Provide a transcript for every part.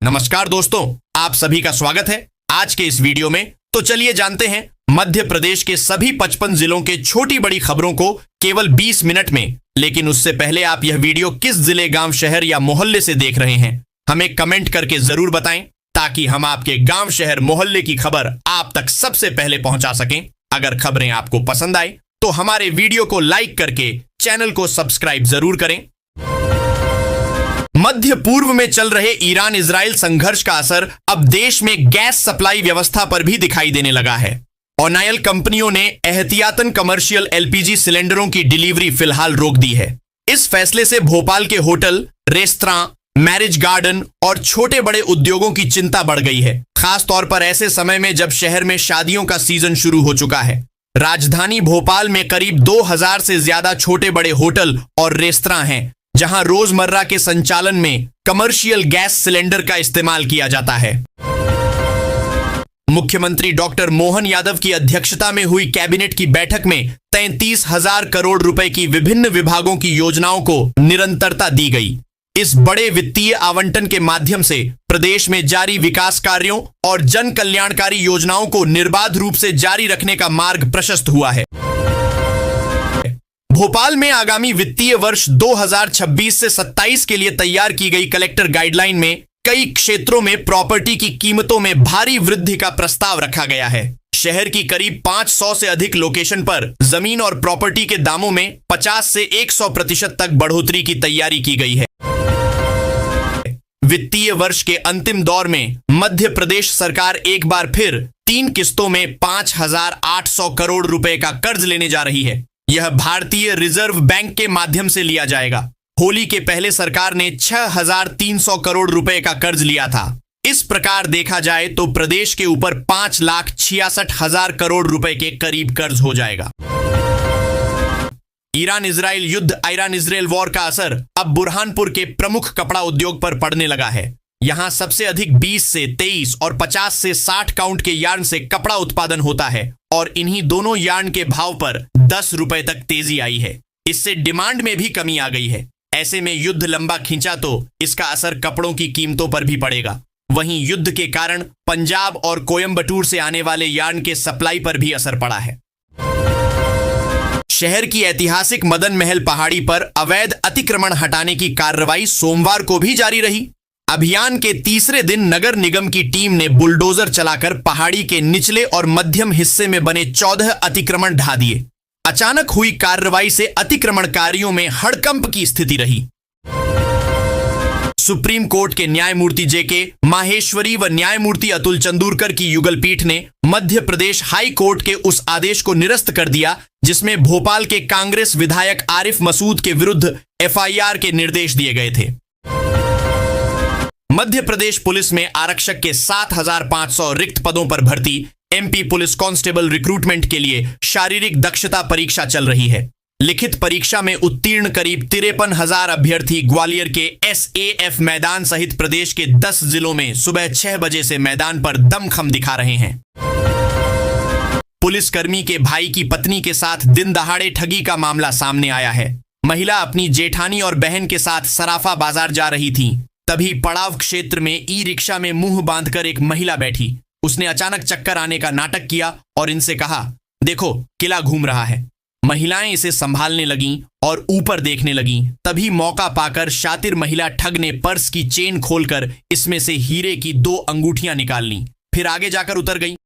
नमस्कार दोस्तों, आप सभी का स्वागत है आज के इस वीडियो में। तो चलिए जानते हैं मध्य प्रदेश के सभी 55 जिलों के छोटी बड़ी खबरों को केवल 20 मिनट में। लेकिन उससे पहले आप यह वीडियो किस जिले, गांव, शहर या मोहल्ले से देख रहे हैं, हमें कमेंट करके जरूर बताएं, ताकि हम आपके गांव, शहर, मोहल्ले की खबर आप तक सबसे पहले पहुंचा सकें। अगर खबरें आपको पसंद आए तो हमारे वीडियो को लाइक करके चैनल को सब्सक्राइब जरूर करें। मध्य पूर्व में चल रहे ईरान इजराइल संघर्ष का असर अब देश में गैस सप्लाई व्यवस्था पर भी दिखाई देने लगा है। ऑनायल कंपनियों ने एहतियातन कमर्शियल एलपीजी सिलेंडरों की डिलीवरी फिलहाल रोक दी है। इस फैसले से भोपाल के होटल, रेस्तरां, मैरिज गार्डन और छोटे बड़े उद्योगों की चिंता बढ़ गई है, खास तौर पर ऐसे समय में जब शहर में शादियों का सीजन शुरू हो चुका है। राजधानी भोपाल में करीब 2000 से ज्यादा छोटे बड़े होटल और रेस्तरां हैं, जहां रोजमर्रा के संचालन में कमर्शियल गैस सिलेंडर का इस्तेमाल किया जाता है। मुख्यमंत्री डॉक्टर मोहन यादव की अध्यक्षता में हुई कैबिनेट की बैठक में 33,000 करोड़ रुपए की विभिन्न विभागों की योजनाओं को निरंतरता दी गई। इस बड़े वित्तीय आवंटन के माध्यम से प्रदेश में जारी विकास कार्यों और जन कल्याणकारी योजनाओं को निर्बाध रूप से जारी रखने का मार्ग प्रशस्त हुआ है। भोपाल में आगामी वित्तीय वर्ष 2026 से 27 के लिए तैयार की गई कलेक्टर गाइडलाइन में कई क्षेत्रों में प्रॉपर्टी की कीमतों में भारी वृद्धि का प्रस्ताव रखा गया है। शहर की करीब 500 से अधिक लोकेशन पर जमीन और प्रॉपर्टी के दामों में 50 से 100% तक बढ़ोतरी की तैयारी की गई है। वित्तीय वर्ष के अंतिम दौर में मध्य प्रदेश सरकार एक बार फिर 3 किस्तों में 5,800 करोड़ रुपए का कर्ज लेने जा रही है। यह भारतीय रिजर्व बैंक के माध्यम से लिया जाएगा। होली के पहले सरकार ने 6,300 करोड़ रुपए का कर्ज लिया था। इस प्रकार देखा जाए तो प्रदेश के ऊपर 5,66,000 करोड़ रुपए के करीब कर्ज हो जाएगा। ईरान इजराइल युद्ध, ईरान इजराइल वॉर का असर अब बुरहानपुर के प्रमुख कपड़ा उद्योग पर पड़ने लगा है। यहां सबसे अधिक 20 से 23 और 50 से 60 काउंट के यार्न से कपड़ा उत्पादन होता है और इन्हीं दोनों यार्न के भाव पर 10 रुपए तक तेजी आई है। इससे डिमांड में भी कमी आ गई है। ऐसे में युद्ध लंबा खिंचा तो इसका असर कपड़ों की कीमतों पर भी पड़ेगा। वहीं युद्ध के कारण पंजाब और कोयम्बटूर से आने वाले यार्न के सप्लाई पर भी असर पड़ा है। शहर की ऐतिहासिक मदन महल पहाड़ी पर अवैध अतिक्रमण हटाने की कार्रवाई सोमवार को भी जारी रही। अभियान के तीसरे दिन नगर निगम की टीम ने बुलडोजर चलाकर पहाड़ी के निचले और मध्यम हिस्से में बने 14 अतिक्रमण ढा दिए। अचानक हुई कार्रवाई से अतिक्रमणकारियों में हड़कंप की स्थिति रही। सुप्रीम कोर्ट के न्यायमूर्ति जेके माहेश्वरी व न्यायमूर्ति अतुल चंदूरकर की युगल पीठ ने मध्य प्रदेश हाई कोर्ट के उस आदेश को निरस्त कर दिया जिसमें भोपाल के कांग्रेस विधायक आरिफ मसूद के विरुद्ध एफआईआर के निर्देश दिए गए थे। मध्य प्रदेश पुलिस में आरक्षक के 7,500 रिक्त पदों पर भर्ती एमपी पुलिस कांस्टेबल रिक्रूटमेंट के लिए शारीरिक दक्षता परीक्षा चल रही है। लिखित परीक्षा में उत्तीर्ण करीब 53,000 अभ्यर्थी ग्वालियर के एसएएफ मैदान सहित प्रदेश के 10 जिलों में सुबह 6 बजे से मैदान पर दमखम दिखा रहे हैं। पुलिसकर्मी के भाई की पत्नी के साथ दिन दहाड़े ठगी का मामला सामने आया है। महिला अपनी जेठानी और बहन के साथ सराफा बाजार जा रही थी। तभी पड़ाव क्षेत्र में ई रिक्शा में मुंह बांधकर एक महिला बैठी। उसने अचानक चक्कर आने का नाटक किया और इनसे कहा, देखो किला घूम रहा है। महिलाएं इसे संभालने लगीं और ऊपर देखने लगीं। तभी मौका पाकर शातिर महिला ठग ने पर्स की चेन खोलकर इसमें से हीरे की 2 अंगूठियां निकाल लीं। फिर आगे जाकर उतर गई।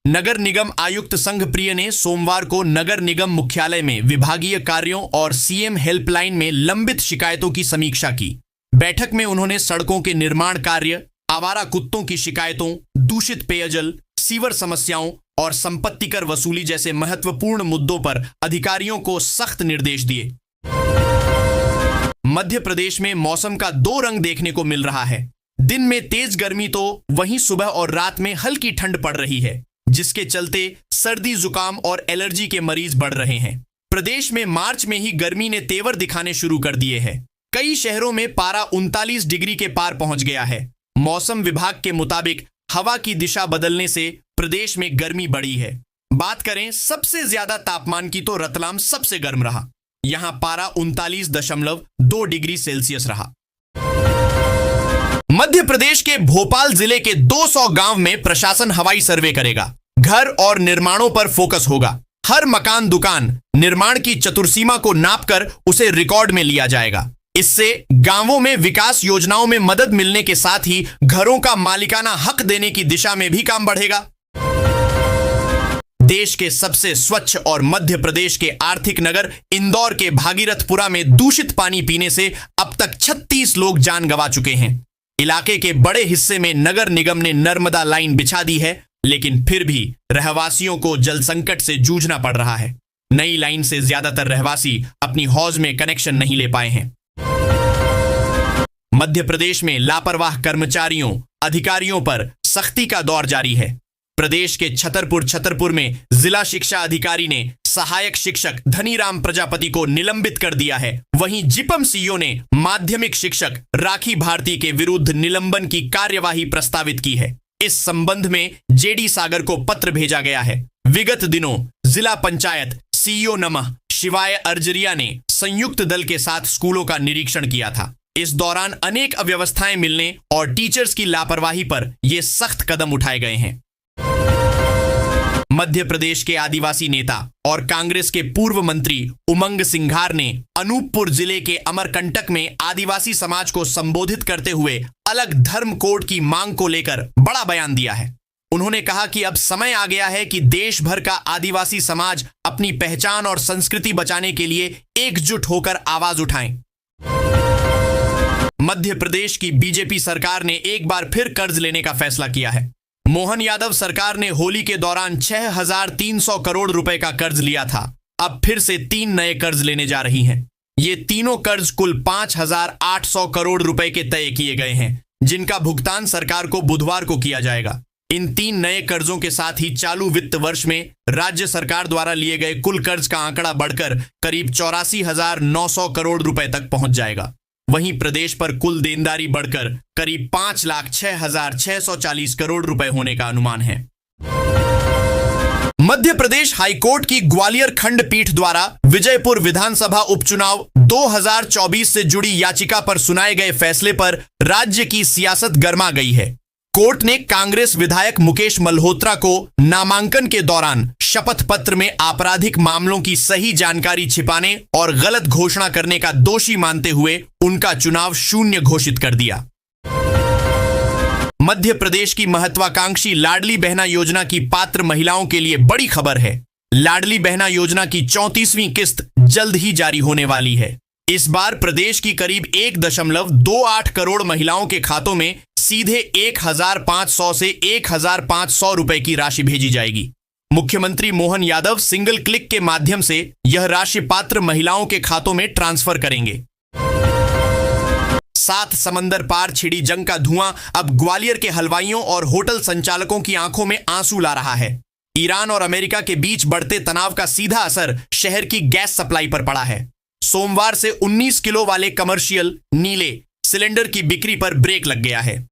नगर निगम आयुक्त संघ प्रिय ने सोमवार को नगर निगम मुख्यालय में विभागीय कार्यों और सीएम हेल्पलाइन में लंबित शिकायतों की समीक्षा की। बैठक में उन्होंने सड़कों के निर्माण कार्य, आवारा कुत्तों की शिकायतों, दूषित पेयजल, सीवर समस्याओं और संपत्ति कर वसूली जैसे महत्वपूर्ण मुद्दों पर अधिकारियों को सख्त निर्देश दिए। मध्य प्रदेश में मौसम का 2 रंग देखने को मिल रहा है। दिन में तेज गर्मी तो वहीं सुबह और रात में हल्की ठंड पड़ रही है, जिसके चलते सर्दी, जुकाम और एलर्जी के मरीज बढ़ रहे हैं। प्रदेश में मार्च में ही गर्मी ने तेवर दिखाने शुरू कर दिए हैं। कई शहरों में पारा 39 डिग्री के पार पहुंच गया है। मौसम विभाग के मुताबिक हवा की दिशा बदलने से प्रदेश में गर्मी बढ़ी है। बात करें सबसे ज्यादा तापमान की तो रतलाम सबसे गर्म रहा। यहां पारा 39.2 डिग्री सेल्सियस रहा। मध्य प्रदेश के भोपाल जिले के 200 गांव में प्रशासन हवाई सर्वे करेगा। घर और निर्माणों पर फोकस होगा। हर मकान दुकान निर्माण की चतुर्सीमा को नापकर उसे रिकॉर्ड में लिया जाएगा। इससे गांवों में विकास योजनाओं में मदद मिलने के साथ ही घरों का मालिकाना हक देने की दिशा में भी काम बढ़ेगा। देश के सबसे स्वच्छ और मध्य प्रदेश के आर्थिक नगर इंदौर के भागीरथपुरा में दूषित पानी पीने से अब तक 36 लोग जान गंवा चुके हैं। इलाके के बड़े हिस्से में नगर निगम ने नर्मदा लाइन बिछा दी है, लेकिन फिर भी रहवासियों को जल संकट से जूझना पड़ रहा है। नई लाइन से ज्यादातर रहवासी अपनी हौज में कनेक्शन नहीं ले पाए हैं। मध्य प्रदेश में लापरवाह कर्मचारियों अधिकारियों पर सख्ती का दौर जारी है। प्रदेश के छतरपुर में जिला शिक्षा अधिकारी ने सहायक शिक्षक धनीराम प्रजापति को निलंबित कर दिया है। वहीं जिपम सीईओ ने माध्यमिक शिक्षक राखी भारती के विरुद्ध निलंबन की कार्यवाही प्रस्तावित की है। इस संबंध में जेडी सागर को पत्र भेजा गया है। विगत दिनों जिला पंचायत सीईओ नमः शिवाय अर्जरिया ने संयुक्त दल के साथ स्कूलों का निरीक्षण किया था। इस दौरान अनेक अव्यवस्थाएं मिलने और टीचर्स की लापरवाही पर ये सख्त कदम उठाए गए हैं। मध्य प्रदेश के आदिवासी नेता और कांग्रेस के पूर्व मंत्री उमंग सिंघार ने अनूपपुर जिले के अमरकंटक में आदिवासी समाज को संबोधित करते हुए अलग धर्म कोड की मांग को लेकर बड़ा बयान दिया है। उन्होंने कहा कि अब समय आ गया है कि देश भर का आदिवासी समाज अपनी पहचान और संस्कृति बचाने के लिए एकजुट होकर आवाज उठाएं। मध्य प्रदेश की बीजेपी सरकार ने एक बार फिर कर्ज लेने का फैसला किया है। मोहन यादव सरकार ने होली के दौरान 6,300 करोड़ रुपए का कर्ज लिया था। अब फिर से 3 नए कर्ज लेने जा रही हैं। ये तीनों कर्ज कुल 5,800 करोड़ रुपए के तय किए गए हैं, जिनका भुगतान सरकार को बुधवार को किया जाएगा। इन 3 नए कर्जों के साथ ही चालू वित्त वर्ष में राज्य सरकार द्वारा लिए गए कुल कर्ज का आंकड़ा बढ़कर करीब 84,900 करोड़ रुपए तक पहुंच जाएगा। वहीं प्रदेश पर कुल देनदारी बढ़कर करीब 5,06,640 करोड़ रुपए होने का अनुमान है। मध्य प्रदेश हाईकोर्ट की ग्वालियर खंडपीठ द्वारा विजयपुर विधानसभा उपचुनाव 2024 से जुड़ी याचिका पर सुनाए गए फैसले पर राज्य की सियासत गर्मा गई है। कोर्ट ने कांग्रेस विधायक मुकेश मल्होत्रा को नामांकन के दौरान शपथ पत्र में आपराधिक मामलों की सही जानकारी छिपाने और गलत घोषणा करने का दोषी मानते हुए उनका चुनाव शून्य घोषित कर दिया। मध्य प्रदेश की महत्वाकांक्षी लाडली बहना योजना की पात्र महिलाओं के लिए बड़ी खबर है। लाडली बहना योजना की 34वीं किस्त जल्द ही जारी होने वाली है। इस बार प्रदेश की करीब 1.28 करोड़ महिलाओं के खातों में सीधे 1,500 से 1,500 रुपए की राशि भेजी जाएगी। मुख्यमंत्री मोहन यादव सिंगल क्लिक के माध्यम से यह राशि पात्र महिलाओं के खातों में ट्रांसफर करेंगे। 7 समंदर पार छिड़ी जंग का धुआं अब ग्वालियर के हलवाइयों और होटल संचालकों की आंखों में आंसू ला रहा है। ईरान और अमेरिका के बीच बढ़ते तनाव का सीधा असर शहर की गैस सप्लाई पर पड़ा है। सोमवार से 19 किलो वाले कमर्शियल नीले सिलेंडर की बिक्री पर ब्रेक लग गया है।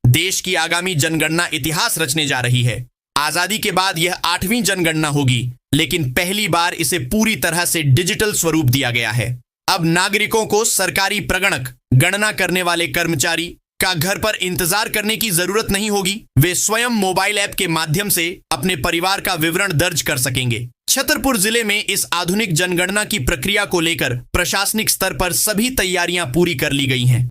देश की आगामी जनगणना इतिहास रचने जा रही है। आजादी के बाद यह 8वीं जनगणना होगी, लेकिन पहली बार इसे पूरी तरह से डिजिटल स्वरूप दिया गया है। अब नागरिकों को सरकारी प्रगणक गणना करने वाले कर्मचारी का घर पर इंतजार करने की जरूरत नहीं होगी। वे स्वयं मोबाइल ऐप के माध्यम से अपने परिवार का विवरण दर्ज कर सकेंगे। छतरपुर जिले में इस आधुनिक जनगणना की प्रक्रिया को लेकर प्रशासनिक स्तर पर सभी तैयारियां पूरी कर ली गई हैं।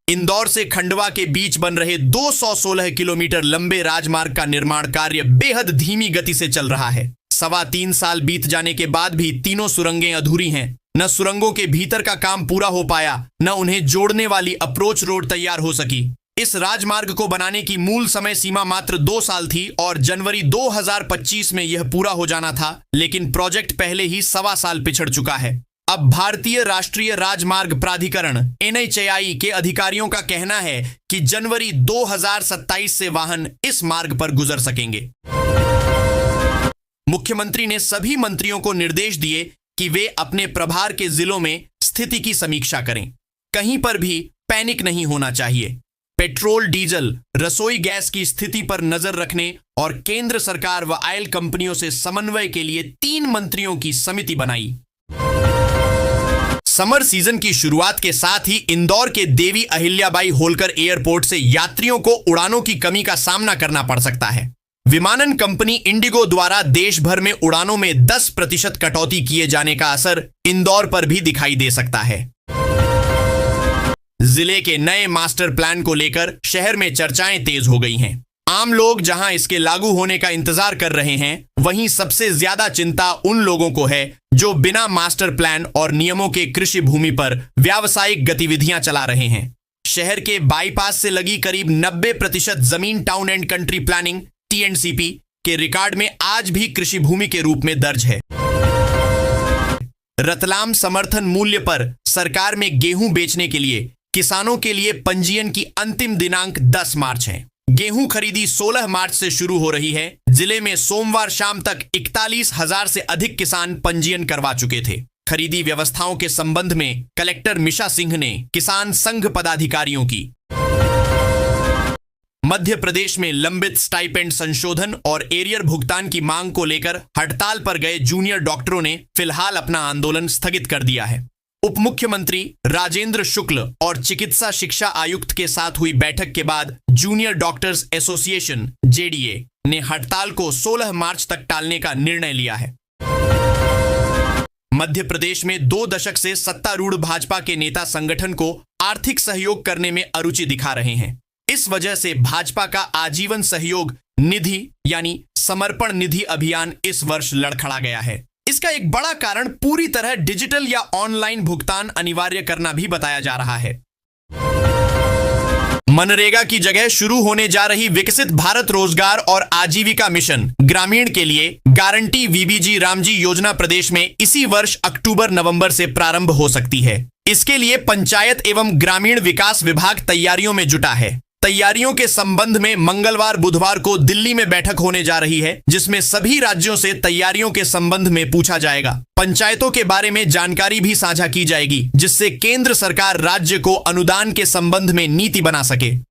इंदौर से खंडवा के बीच बन रहे 216 किलोमीटर लंबे राजमार्ग का निर्माण कार्य बेहद धीमी गति से चल रहा है। 3.25 साल बीत जाने के बाद भी तीनों सुरंगें अधूरी हैं। न सुरंगों के भीतर का काम पूरा हो पाया, न उन्हें जोड़ने वाली अप्रोच रोड तैयार हो सकी। इस राजमार्ग को बनाने की मूल समय सीमा मात्र 2 साल थी और जनवरी 2025 में यह पूरा हो जाना था, लेकिन प्रोजेक्ट पहले ही 1.25 साल पिछड़ चुका है। अब भारतीय राष्ट्रीय राजमार्ग प्राधिकरण NHAI के अधिकारियों का कहना है कि जनवरी 2027 से वाहन इस मार्ग पर गुजर सकेंगे। मुख्यमंत्री ने सभी मंत्रियों को निर्देश दिए कि वे अपने प्रभार के जिलों में स्थिति की समीक्षा करें। कहीं पर भी पैनिक नहीं होना चाहिए। पेट्रोल, डीजल, रसोई गैस की स्थिति पर नजर रखने और केंद्र सरकार व ऑयल कंपनियों से समन्वय के लिए 3 मंत्रियों की समिति बनाई। समर सीजन की शुरुआत के साथ ही इंदौर के देवी अहिल्याबाई होलकर एयरपोर्ट से यात्रियों को उड़ानों की कमी का सामना करना पड़ सकता है। विमानन कंपनी इंडिगो द्वारा देश भर में उड़ानों में 10% कटौती किए जाने का असर इंदौर पर भी दिखाई दे सकता है। जिले के नए मास्टर प्लान को लेकर शहर में चर्चाएं तेज हो गई हैं। आम लोग जहां इसके लागू होने का इंतजार कर रहे हैं, वहीं सबसे ज्यादा चिंता उन लोगों को है जो बिना मास्टर प्लान और नियमों के कृषि भूमि पर व्यावसायिक गतिविधियां चला रहे हैं। शहर के बाईपास से लगी करीब 90% जमीन town and country planning TNCP के रिकॉर्ड में आज भी कृषि भूमि के रूप में दर्ज है। रतलाम समर्थन मूल्य पर सरकार में गेहूं बेचने के लिए किसानों के लिए पंजीयन की अंतिम दिनांक 10 मार्च है। गेहूं खरीदी 16 मार्च से शुरू हो रही है। जिले में सोमवार शाम तक 41,000 से अधिक किसान पंजीयन करवा चुके थे। खरीदी व्यवस्थाओं के संबंध में कलेक्टर मिशा सिंह ने किसान संघ पदाधिकारियों की मध्य प्रदेश में लंबित स्टाइपेंड संशोधन और एरियर भुगतान की मांग को लेकर हड़ताल पर गए जूनियर डॉक्टरों ने फिलहाल अपना आंदोलन स्थगित कर दिया है। उप मुख्यमंत्री राजेंद्र शुक्ल और चिकित्सा शिक्षा आयुक्त के साथ हुई बैठक के बाद जूनियर डॉक्टर्स एसोसिएशन JDA ने हड़ताल को 16 मार्च तक टालने का निर्णय लिया है। मध्य प्रदेश में 2 दशक से सत्तारूढ़ भाजपा के नेता संगठन को आर्थिक सहयोग करने में अरुचि दिखा रहे हैं। इस वजह से भाजपा का आजीवन सहयोग निधि यानी समर्पण निधि अभियान इस वर्ष लड़खड़ा गया है। इसका एक बड़ा कारण पूरी तरह डिजिटल या ऑनलाइन भुगतान अनिवार्य करना भी बताया जा रहा है। मनरेगा की जगह शुरू होने जा रही विकसित भारत रोजगार और आजीविका मिशन ग्रामीण के लिए गारंटी VBG रामजी योजना प्रदेश में इसी वर्ष अक्टूबर-नवंबर से प्रारंभ हो सकती है। इसके लिए पंचायत एवं ग्रामीण विकास विभाग तैयारियों में जुटा है। तैयारियों के संबंध में मंगलवार बुधवार को दिल्ली में बैठक होने जा रही है, जिसमें सभी राज्यों से तैयारियों के संबंध में पूछा जाएगा। पंचायतों के बारे में जानकारी भी साझा की जाएगी, जिससे केंद्र सरकार राज्य को अनुदान के संबंध में नीति बना सके।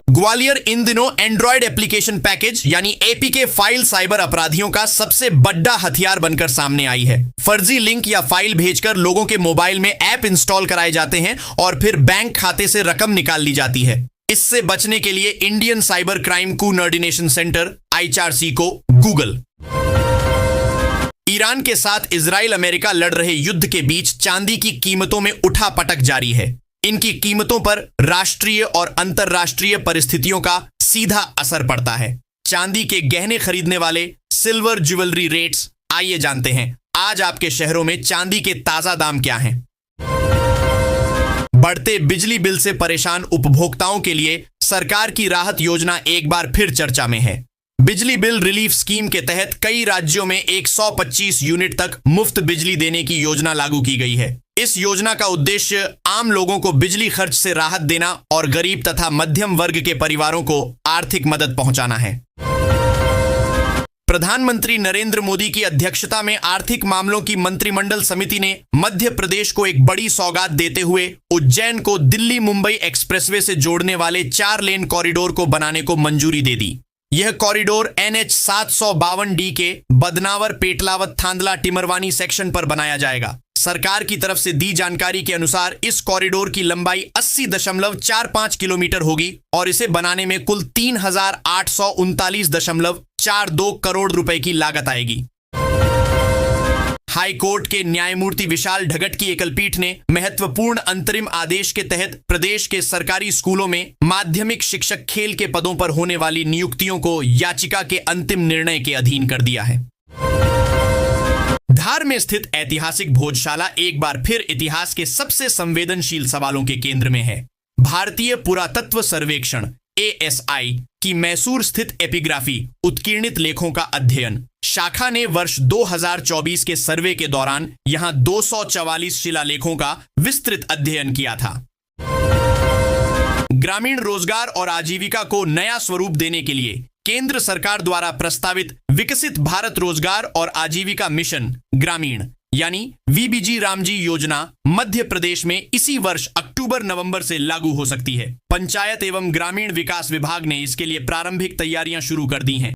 ग्वालियर इन दिनों एंड्रॉयड एप्लीकेशन पैकेज यानी APK फाइल साइबर अपराधियों का सबसे बड़ा हथियार बनकर सामने आई है। फर्जी लिंक या फाइल भेजकर लोगों के मोबाइल में ऐप इंस्टॉल कराए जाते हैं और फिर बैंक खाते से रकम निकाल ली जाती है। इससे बचने के लिए Indian cyber crime coordination centre ICRC को गूगल। ईरान के साथ इजराइल अमेरिका लड़ रहे युद्ध के बीच चांदी की कीमतों में उठापटक जारी है। इनकी कीमतों पर राष्ट्रीय और अंतर्राष्ट्रीय परिस्थितियों का सीधा असर पड़ता है। चांदी के गहने खरीदने वाले सिल्वर ज्वेलरी रेट्स, आइए जानते हैं आज आपके शहरों में चांदी के ताजा दाम क्या हैं। बढ़ते बिजली बिल से परेशान उपभोक्ताओं के लिए सरकार की राहत योजना एक बार फिर चर्चा में है। बिजली बिल रिलीफ स्कीम के तहत कई राज्यों में 125 यूनिट तक मुफ्त बिजली देने की योजना लागू की गई है। इस योजना का उद्देश्य आम लोगों को बिजली खर्च से राहत देना और गरीब तथा मध्यम वर्ग के परिवारों को आर्थिक मदद पहुंचाना है। प्रधानमंत्री नरेंद्र मोदी की अध्यक्षता में आर्थिक मामलों की मंत्रिमंडल समिति ने मध्य प्रदेश को एक बड़ी सौगात देते हुए उज्जैन को दिल्ली मुंबई एक्सप्रेसवे से जोड़ने वाले 4 लेन कॉरिडोर को बनाने को मंजूरी दे दी। यह कॉरिडोर NH 752D के बदनावर पेटलावत थांदला टिमरवानी सेक्शन पर बनाया जाएगा। सरकार की तरफ से दी जानकारी के अनुसार इस कॉरिडोर की लंबाई 80.45 किलोमीटर होगी और इसे बनाने में कुल 3,839.42 करोड़ रुपए की लागत आएगी। हाई कोर्ट के न्यायमूर्ति विशाल ढगट की एकल पीठ ने महत्वपूर्ण अंतरिम आदेश के तहत प्रदेश के सरकारी स्कूलों में माध्यमिक शिक्षक खेल के पदों पर होने वाली नियुक्तियों को याचिका के अंतिम निर्णय के अधीन कर दिया है। धार में स्थित ऐतिहासिक भोजशाला एक बार फिर इतिहास के सबसे संवेदनशील सवालों के केंद्र में है। भारतीय पुरातत्व सर्वेक्षण ASI की मैसूर स्थित एपिग्राफी उत्कीर्णित लेखों का अध्ययन शाखा ने वर्ष 2024 के सर्वे के दौरान यहां 244 शिलालेखों का विस्तृत अध्ययन किया था। ग्रामीण रोजगार और आजीविका को नया स्वरूप देने के लिए केंद्र सरकार द्वारा प्रस्तावित विकसित भारत रोजगार और आजीविका मिशन ग्रामीण यानी VBG रामजी योजना मध्य प्रदेश में इसी वर्ष अक्टूबर-नवंबर से लागू हो सकती है। पंचायत एवं ग्रामीण विकास विभाग ने इसके लिए प्रारंभिक तैयारियां शुरू कर दी हैं।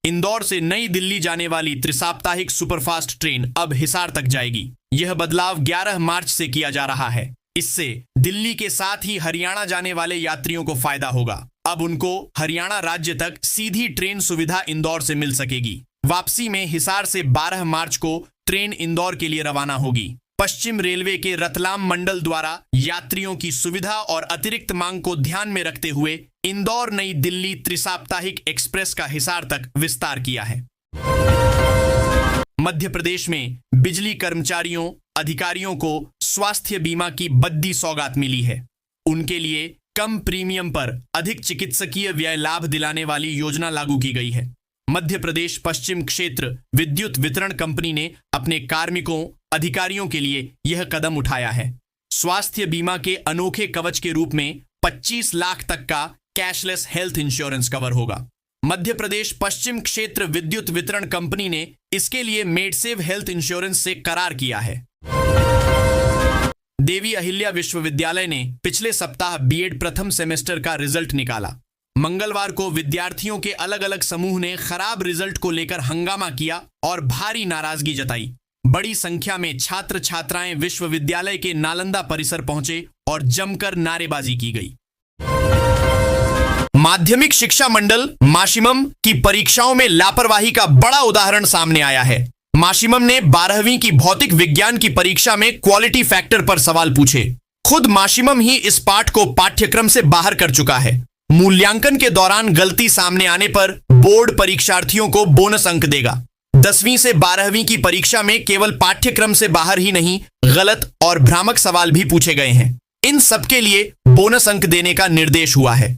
इंदौर से नई दिल्ली जाने वाली त्रिसाप्ताहिक सुपरफास्ट ट्रेन अब हिसार तक जाएगी। यह बदलाव 11 मार्च से किया जा रहा है। इससे दिल्ली के साथ ही हरियाणा जाने वाले यात्रियों को फायदा होगा। अब उनको हरियाणा राज्य तक सीधी ट्रेन सुविधा इंदौर से मिल सकेगी। वापसी में हिसार से 12 मार्च को ट्रेन इंदौर के लिए रवाना होगी। पश्चिम रेलवे के रतलाम मंडल द्वारा यात्रियों की सुविधा और अतिरिक्त मांग को ध्यान में रखते हुए इंदौर नई दिल्ली त्रिसाप्ताहिक एक्सप्रेस का हिसार तक विस्तार किया है। मध्य प्रदेश में बिजली कर्मचारियों अधिकारियों को स्वास्थ्य बीमा की बद्दी सौगात मिली है। उनके लिए कम प्रीमियम पर अधिक चिकित्सकीय व्यय लाभ दिलाने वाली योजना लागू की गई है। मध्य प्रदेश पश्चिम क्षेत्र विद्युत वितरण कंपनी ने अपने कार्मिकों अधिकारियों के लिए यह कदम उठाया है। स्वास्थ्य बीमा के अनोखे कवच के रूप में 25 लाख तक का कैशलेस हेल्थ इंश्योरेंस कवर होगा। मध्य प्रदेश पश्चिम क्षेत्र विद्युत वितरण कंपनी ने इसके लिए मेडसेव हेल्थ इंश्योरेंस से करार किया है। देवी अहिल्या विश्वविद्यालय ने पिछले सप्ताह बीएड प्रथम सेमेस्टर का रिजल्ट निकाला। मंगलवार को विद्यार्थियों के अलग अलग समूह ने खराब रिजल्ट को लेकर हंगामा किया और भारी नाराजगी जताई। बड़ी संख्या में छात्र छात्राएं विश्वविद्यालय के नालंदा परिसर पहुंचे और जमकर नारेबाजी की गई। माध्यमिक शिक्षा मंडल माशिमम की परीक्षाओं में लापरवाही का बड़ा उदाहरण सामने आया है। माशिमम ने 12वीं की भौतिक विज्ञान की परीक्षा में क्वालिटी फैक्टर पर सवाल पूछे। खुद माशिमम ही इस पाठ को पाठ्यक्रम से बाहर कर चुका है। मूल्यांकन के दौरान गलती सामने आने पर बोर्ड परीक्षार्थियों को बोनस अंक देगा। 10वीं से 12वीं की परीक्षा में केवल पाठ्यक्रम से बाहर ही नहीं, गलत और भ्रामक सवाल भी पूछे गए हैं। इन सबके लिए बोनस अंक देने का निर्देश हुआ है।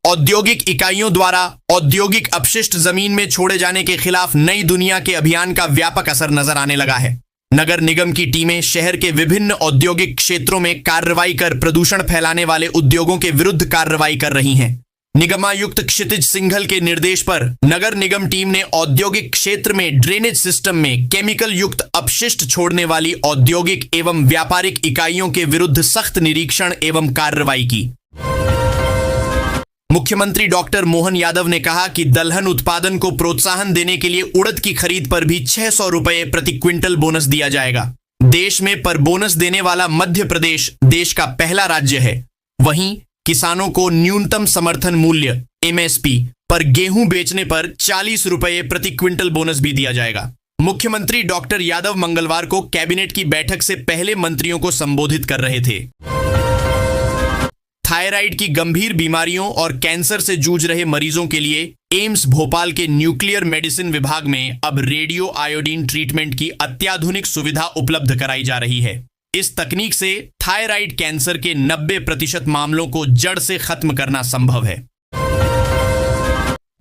औद्योगिक इकाइयों द्वारा औद्योगिक अपशिष्ट जमीन में छोड़े जाने के खिलाफ नई दुनिया के अभियान का व्यापक असर नजर आने लगा है। नगर निगम की टीमें शहर के विभिन्न औद्योगिक क्षेत्रों में कार्रवाई कर प्रदूषण फैलाने वाले उद्योगों के विरुद्ध कार्रवाई कर रही हैं। निगमायुक्त क्षितिज सिंघल के निर्देश पर नगर निगम टीम ने औद्योगिक क्षेत्र में ड्रेनेज सिस्टम में केमिकल युक्त अपशिष्ट छोड़ने वाली औद्योगिक एवं व्यापारिक इकाइयों के विरुद्ध सख्त निरीक्षण एवं कार्रवाई की। मुख्यमंत्री डॉक्टर मोहन यादव ने कहा कि दलहन उत्पादन को प्रोत्साहन देने के लिए उड़द की खरीद पर भी 600 रुपए प्रति क्विंटल बोनस दिया जाएगा। देश में पर बोनस देने वाला मध्य प्रदेश देश का पहला राज्य है। वहीं किसानों को न्यूनतम समर्थन मूल्य एमएसपी पर गेहूं बेचने पर 40 रुपए प्रति क्विंटल बोनस भी दिया जाएगा। मुख्यमंत्री डॉक्टर यादव मंगलवार को कैबिनेट की बैठक से पहले मंत्रियों को संबोधित कर रहे थे। थायराइड की गंभीर बीमारियों और कैंसर से जूझ रहे मरीजों के लिए एम्स भोपाल के न्यूक्लियर मेडिसिन विभाग में अब रेडियो आयोडीन ट्रीटमेंट की अत्याधुनिक सुविधा उपलब्ध कराई जा रही है। इस तकनीक से थायराइड कैंसर के 90% मामलों को जड़ से खत्म करना संभव है।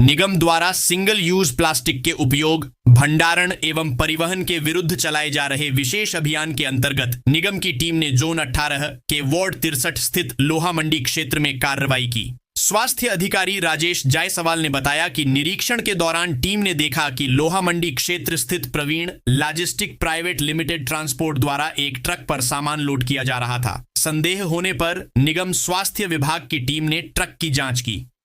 निगम द्वारा सिंगल यूज प्लास्टिक के उपयोग, भंडारण एवं परिवहन के विरुद्ध चलाए जा रहे विशेष अभियान के अंतर्गत निगम की टीम ने जोन 18 के वार्ड 63 स्थित लोहा मंडी क्षेत्र में कार्रवाई की। स्वास्थ्य अधिकारी राजेश जायसवाल ने बताया कि निरीक्षण के दौरान टीम ने देखा कि लोहा मंडी क्षेत्र स्थित Praveen logistic private limited transport द्वारा एक ट्रक पर सामान लोड किया जा रहा था। संदेह होने पर निगम स्वास्थ्य विभाग की टीम ने ट्रक की जांच की।